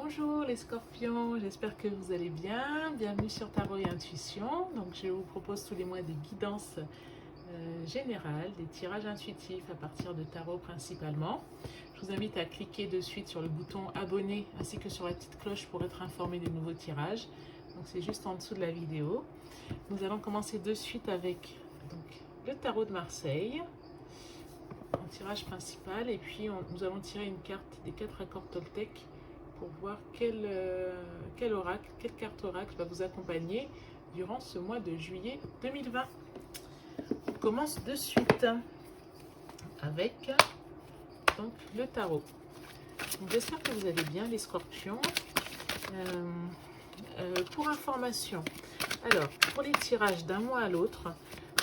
Bonjour les scorpions, j'espère que vous allez bien. Bienvenue sur Tarot et Intuition. Donc je vous propose tous les mois des guidances générales, des tirages intuitifs à partir de tarot principalement. Je vous invite à cliquer de suite sur le bouton abonner ainsi que sur la petite cloche pour être informé des nouveaux tirages. Donc c'est juste en dessous de la vidéo. Nous allons commencer de suite avec le tarot de Marseille en tirage principal et puis nous allons tirer une carte des 4 accords Toltec pour voir quel carte oracle va vous accompagner durant ce mois de juillet 2020. On commence de suite avec donc, le tarot. J'espère que vous allez bien les scorpions. Pour information, alors pour les tirages d'un mois à l'autre,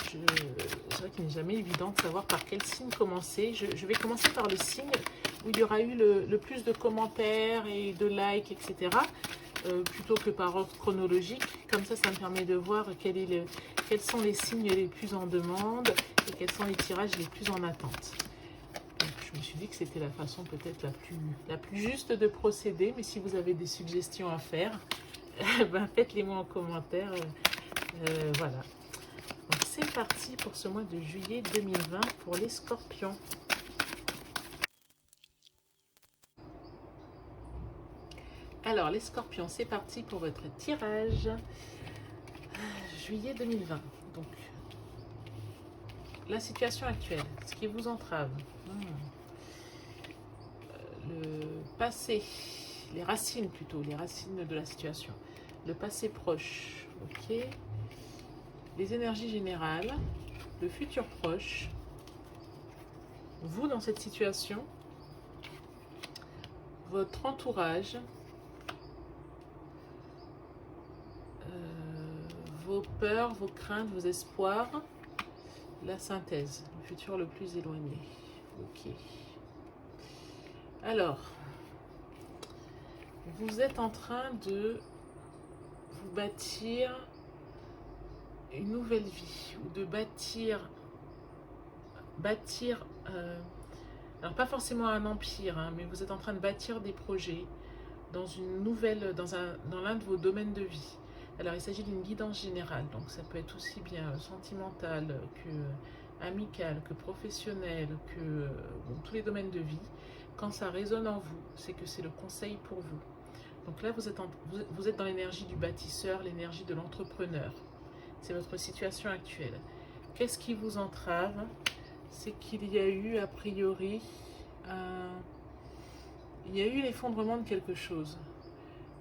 c'est vrai qu'il n'est jamais évident de savoir par quel signe commencer. Je vais commencer par le signe où il y aura eu le plus de commentaires et de likes, etc. Plutôt que par ordre chronologique. Comme ça me permet de voir quels sont les signes les plus en demande et quels sont les tirages les plus en attente. Donc, je me suis dit que c'était la façon peut-être la plus juste de procéder. Mais si vous avez des suggestions à faire, faites-les moi en commentaire. Voilà. Donc c'est parti pour ce mois de juillet 2020 pour les scorpions. Alors les scorpions, c'est parti pour votre tirage juillet 2020. Donc la situation actuelle, ce qui vous entrave, le passé, les racines plutôt, les racines de la situation, le passé proche, ok, les énergies générales, le futur proche, vous dans cette situation, votre entourage, vos peurs, vos craintes, vos espoirs, la synthèse, le futur le plus éloigné. Ok. Alors, vous êtes en train de vous bâtir une nouvelle vie, ou de bâtir alors pas forcément un empire, hein, mais vous êtes en train de bâtir des projets dans dans l'un de vos domaines de vie. Alors il s'agit d'une guidance générale, donc ça peut être aussi bien sentimental que amical, que professionnel, que tous les domaines de vie. Quand ça résonne en vous, c'est que c'est le conseil pour vous. Donc là vous êtes dans l'énergie du bâtisseur, l'énergie de l'entrepreneur. C'est votre situation actuelle. Qu'est-ce qui vous entrave? C'est qu'il y a eu a priori il y a eu l'effondrement de quelque chose.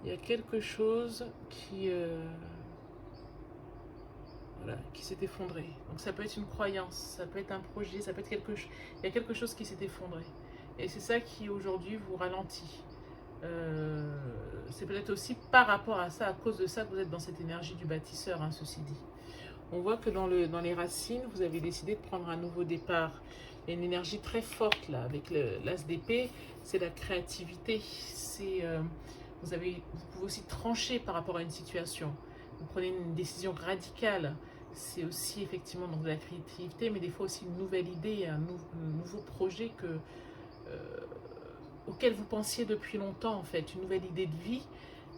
Il y a quelque chose qui s'est effondré. Donc ça peut être une croyance, ça peut être un projet, ça peut être quelque chose. Il y a quelque chose qui s'est effondré. Et c'est ça qui aujourd'hui vous ralentit. C'est peut-être aussi par rapport à ça, à cause de ça, que vous êtes dans cette énergie du bâtisseur, hein, ceci dit. On voit que dans les racines, vous avez décidé de prendre un nouveau départ. Il y a une énergie très forte là, avec l'as d'épée, c'est la créativité. Vous pouvez aussi trancher par rapport à une situation. Vous prenez une décision radicale. C'est aussi effectivement donc, de la créativité, mais des fois aussi une nouvelle idée, un nouveau projet auquel vous pensiez depuis longtemps en fait, une nouvelle idée de vie.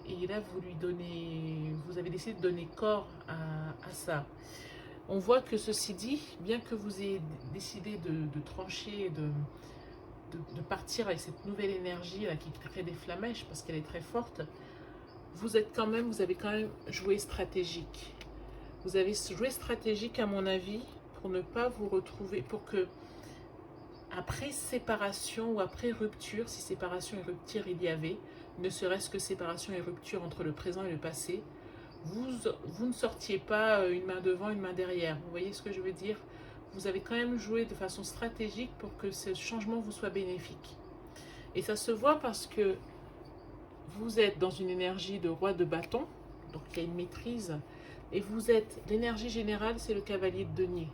Et là, vous avez décidé de donner corps à ça. On voit que ceci dit, bien que vous ayez décidé de trancher, de partir avec cette nouvelle énergie là, qui crée des flamèches parce qu'elle est très forte, vous avez quand même joué stratégique. Vous avez joué stratégique à mon avis pour ne pas vous retrouver, pour que après séparation ou après rupture, si séparation et rupture il y avait, ne serait-ce que séparation et rupture entre le présent et le passé, vous ne sortiez pas une main devant, une main derrière. Vous voyez ce que je veux dire? Vous avez quand même joué de façon stratégique pour que ce changement vous soit bénéfique. Et ça se voit parce que vous êtes dans une énergie de roi de bâton, donc il y a une maîtrise, et l'énergie générale, c'est le cavalier de denier.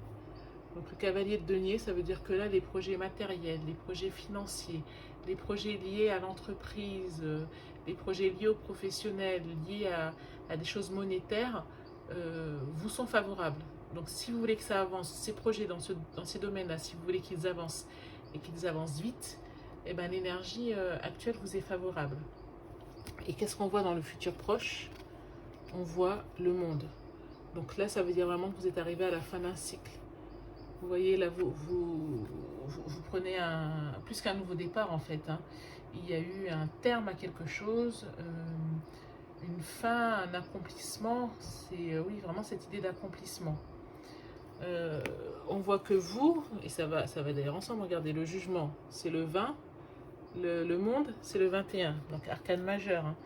Donc le cavalier de denier, ça veut dire que là, les projets matériels, les projets financiers, les projets liés à l'entreprise, les projets liés aux professionnels, liés à des choses monétaires, vous sont favorables. Donc si vous voulez que ça avance, ces projets dans ces domaines-là, si vous voulez qu'ils avancent et qu'ils avancent vite, eh ben, l'énergie actuelle vous est favorable. Et qu'est-ce qu'on voit dans le futur proche? On voit le monde. Donc là, ça veut dire vraiment que vous êtes arrivé à la fin d'un cycle. Vous voyez, là, vous prenez plus qu'un nouveau départ, en fait. Hein. Il y a eu un terme à quelque chose, une fin, un accomplissement. C'est, oui, vraiment cette idée d'accomplissement. On voit que vous, et ça va d'ailleurs ensemble, regardez, le jugement, c'est le 20, le monde, c'est le 21. Donc, arcane majeur. Hein.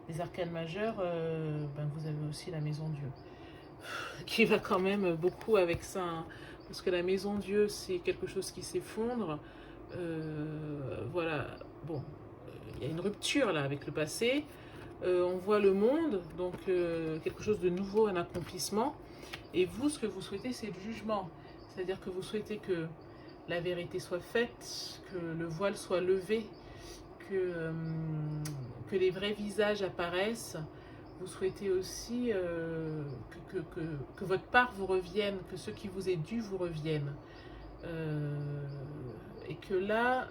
Les arcanes majeures, vous avez aussi la maison Dieu, qui va quand même beaucoup avec ça. Hein. Parce que la maison Dieu, c'est quelque chose qui s'effondre. Voilà, bon, il y a une rupture là avec le passé. On voit le monde, donc quelque chose de nouveau, un accomplissement. Et vous, ce que vous souhaitez, c'est le jugement. C'est-à-dire que vous souhaitez que la vérité soit faite, que le voile soit levé, que les vrais visages apparaissent. Vous souhaitez aussi que votre part vous revienne, que ce qui vous est dû vous revienne. Et que là,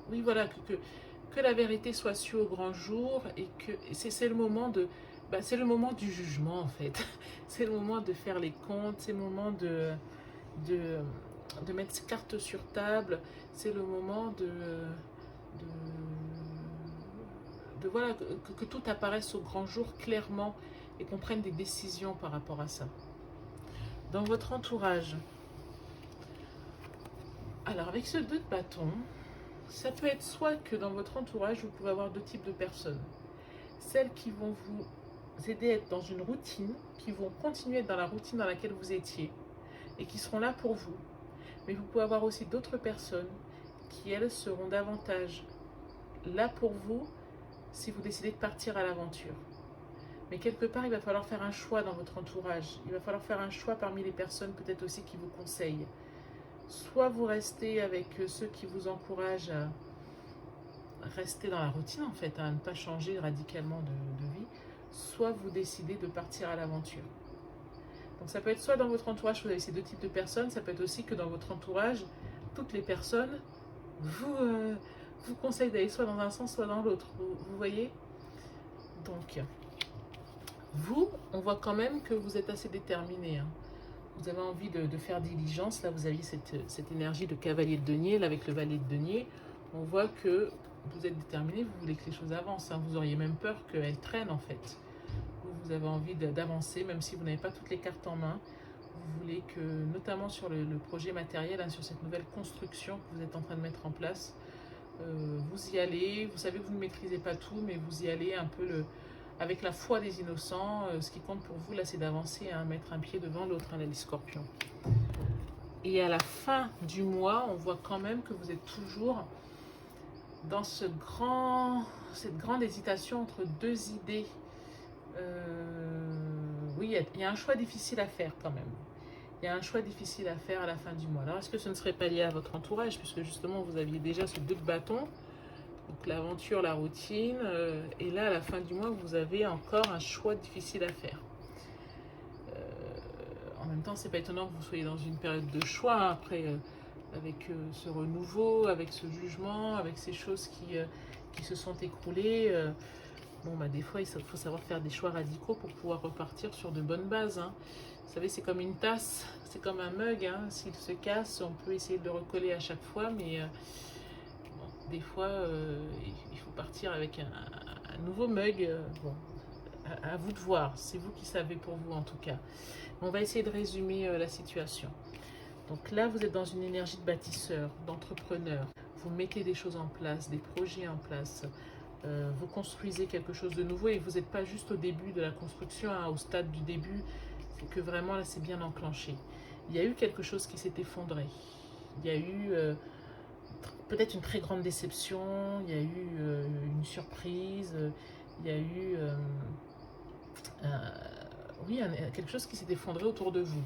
oui, voilà, que la vérité soit sue au grand jour et que c'est le moment de... c'est le moment du jugement, en fait. C'est le moment de faire les comptes, c'est le moment de mettre ses cartes sur table, c'est le moment voilà, que tout apparaisse au grand jour clairement et qu'on prenne des décisions par rapport à ça. Dans votre entourage, alors avec ce 2 de bâton, ça peut être soit que dans votre entourage, vous pouvez avoir 2 types de personnes. Celles qui vont vous aider à être dans une routine, qui vont continuer à être dans la routine dans laquelle vous étiez et qui seront là pour vous. Mais vous pouvez avoir aussi d'autres personnes qui, elles, seront davantage là pour vous si vous décidez de partir à l'aventure. Mais quelque part, il va falloir faire un choix dans votre entourage. Il va falloir faire un choix parmi les personnes peut-être aussi qui vous conseillent. Soit vous restez avec ceux qui vous encouragent à rester dans la routine, en fait, à ne pas changer radicalement de vie, soit vous décidez de partir à l'aventure. Donc ça peut être soit dans votre entourage, vous avez ces 2 types de personnes, ça peut être aussi que dans votre entourage, toutes les personnes vous conseillent d'aller soit dans un sens, soit dans l'autre. Vous voyez? Donc, vous, on voit quand même que vous êtes assez déterminé. Hein. Vous avez envie de faire diligence. Là, vous aviez cette énergie de cavalier de denier. Là, avec le valet de denier, on voit que vous êtes déterminé, vous voulez que les choses avancent. Hein. Vous auriez même peur qu'elles traînent, en fait. Vous avez envie d'avancer, même si vous n'avez pas toutes les cartes en main. Vous voulez que, notamment sur le projet matériel, hein, sur cette nouvelle construction que vous êtes en train de mettre en place, vous y allez. Vous savez que vous ne maîtrisez pas tout, mais vous y allez un peu avec la foi des innocents. Ce qui compte pour vous, là, c'est d'avancer, hein, mettre un pied devant l'autre, hein, les scorpions. Et à la fin du mois, on voit quand même que vous êtes toujours dans cette grande hésitation entre 2 idées. Oui, il y a un choix difficile à faire quand même. Il y a un choix difficile à faire à la fin du mois. Alors, est-ce que ce ne serait pas lié à votre entourage, puisque justement, vous aviez déjà ce 2 de bâton, donc l'aventure, la routine, et là, à la fin du mois, vous avez encore un choix difficile à faire. En même temps, c'est pas étonnant que vous soyez dans une période de choix, hein, après, avec ce renouveau, avec ce jugement, avec ces choses qui se sont écroulées. Des fois, il faut savoir faire des choix radicaux pour pouvoir repartir sur de bonnes bases. Hein. Vous savez, c'est comme une tasse, c'est comme un mug. Hein. S'il se casse, on peut essayer de le recoller à chaque fois, mais des fois, il faut partir avec un nouveau mug. À vous de voir, c'est vous qui savez pour vous en tout cas. On va essayer de résumer la situation. Donc là, vous êtes dans une énergie de bâtisseur, d'entrepreneur. Vous mettez des choses en place, des projets en place. Vous construisez quelque chose de nouveau et vous n'êtes pas juste au début de la construction, hein, au stade du début, c'est que vraiment là c'est bien enclenché. Il y a eu quelque chose qui s'est effondré, il y a eu peut-être une très grande déception, il y a eu une surprise, il y a eu quelque chose qui s'est effondré autour de vous.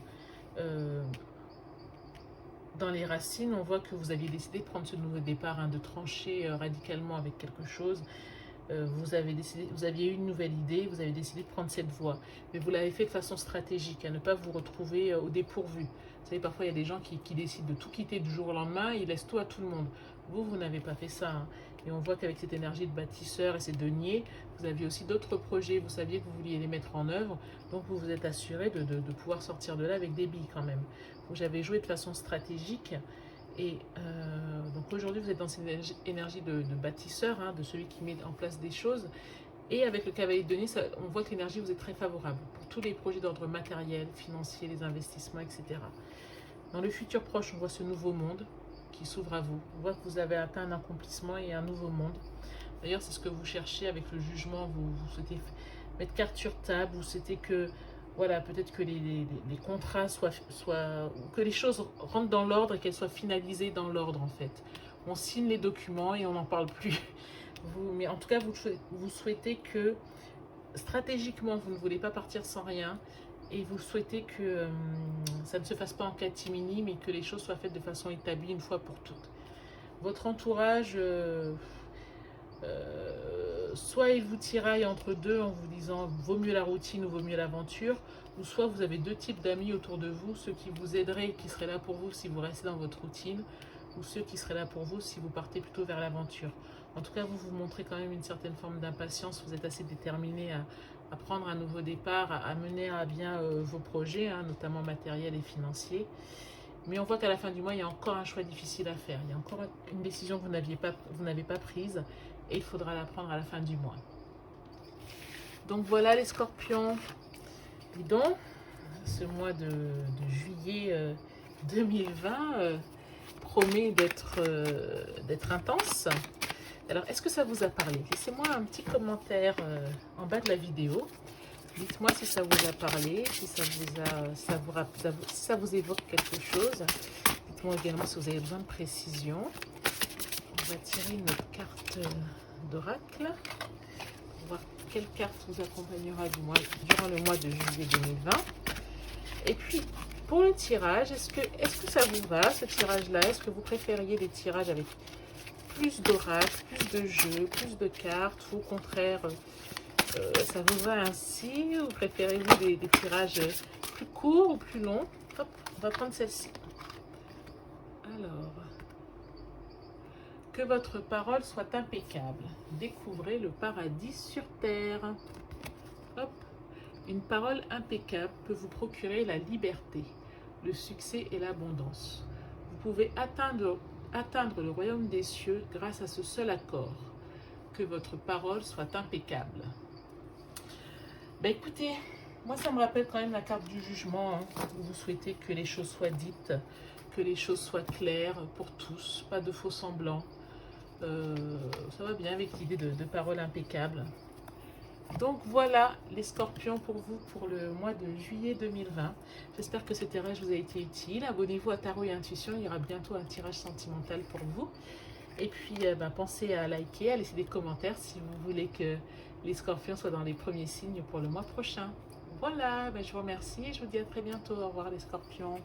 Dans les racines, on voit que vous aviez décidé de prendre ce nouveau départ, hein, de trancher radicalement avec quelque chose. Vous aviez eu une nouvelle idée, vous avez décidé de prendre cette voie. Mais vous l'avez fait de façon stratégique, à ne pas vous retrouver au dépourvu. Vous savez, parfois, il y a des gens qui décident de tout quitter du jour au lendemain, ils laissent tout à tout le monde. Vous n'avez pas fait ça. Hein. Et on voit qu'avec cette énergie de bâtisseur et ces deniers, vous aviez aussi d'autres projets, vous saviez que vous vouliez les mettre en œuvre, donc vous vous êtes assuré de pouvoir sortir de là avec des billes quand même. Donc j'avais joué de façon stratégique, et donc aujourd'hui vous êtes dans cette énergie de bâtisseur, hein, de celui qui met en place des choses. Et avec le cavalier de denier, on voit que l'énergie vous est très favorable pour tous les projets d'ordre matériel, financier, les investissements, etc. Dans le futur proche, on voit ce nouveau monde qui s'ouvre à vous. On voit que vous avez atteint un accomplissement et un nouveau monde. D'ailleurs, c'est ce que vous cherchez avec le jugement. Vous souhaitez mettre carte sur table. Vous souhaitez que, voilà, peut-être que les contrats soient, que les choses rentrent dans l'ordre et qu'elles soient finalisées dans l'ordre, en fait. On signe les documents et on n'en parle plus. Mais en tout cas, vous souhaitez que, stratégiquement, vous ne voulez pas partir sans rien. Et vous souhaitez que ça ne se fasse pas en catimini, mais que les choses soient faites de façon établie une fois pour toutes. Votre entourage, soit il vous tiraille entre deux en vous disant vaut mieux la routine ou vaut mieux l'aventure, ou soit vous avez deux types d'amis autour de vous, ceux qui vous aideraient et qui seraient là pour vous si vous restez dans votre routine, ou ceux qui seraient là pour vous si vous partez plutôt vers l'aventure. En tout cas, vous vous montrez quand même une certaine forme d'impatience, vous êtes assez déterminé à prendre un nouveau départ, à mener à bien vos projets, hein, notamment matériels et financiers. Mais on voit qu'à la fin du mois, il y a encore un choix difficile à faire. Il y a encore une décision que vous n'avez pas prise et il faudra la prendre à la fin du mois. Donc voilà les scorpions. Dis donc, ce mois de juillet 2020 promet d'être intense. Alors, est-ce que ça vous a parlé? Laissez-moi un petit commentaire en bas de la vidéo. Dites-moi si ça vous a parlé, si ça vous évoque quelque chose. Dites-moi également si vous avez besoin de précision. On va tirer une carte d'oracle pour voir quelle carte vous accompagnera durant le mois de juillet 2020. Et puis, pour le tirage, est-ce que ça vous va, ce tirage-là? Est-ce que vous préfériez des tirages avec plus d'oracles, plus de jeux, plus de cartes, ou au contraire, ça vous va ainsi? Ou préférez-vous des tirages plus courts ou plus longs? Hop, on va prendre celle-ci. Alors, que votre parole soit impeccable. Découvrez le paradis sur terre. Hop, une parole impeccable peut vous procurer la liberté, le succès et l'abondance. Vous pouvez atteindre le royaume des cieux grâce à ce seul accord. Que votre parole soit impeccable. Ben écoutez, moi ça me rappelle quand même la carte du jugement, hein, où vous souhaitez que les choses soient dites, que les choses soient claires pour tous, pas de faux semblants. Ça va bien avec l'idée de parole impeccable. Donc voilà les scorpions pour vous pour le mois de juillet 2020. J'espère que ce tirage vous a été utile. Abonnez-vous à Tarot et Intuition, il y aura bientôt un tirage sentimental pour vous. Et puis pensez à liker, à laisser des commentaires si vous voulez que les scorpions soient dans les premiers signes pour le mois prochain. Voilà, je vous remercie et je vous dis à très bientôt. Au revoir les scorpions.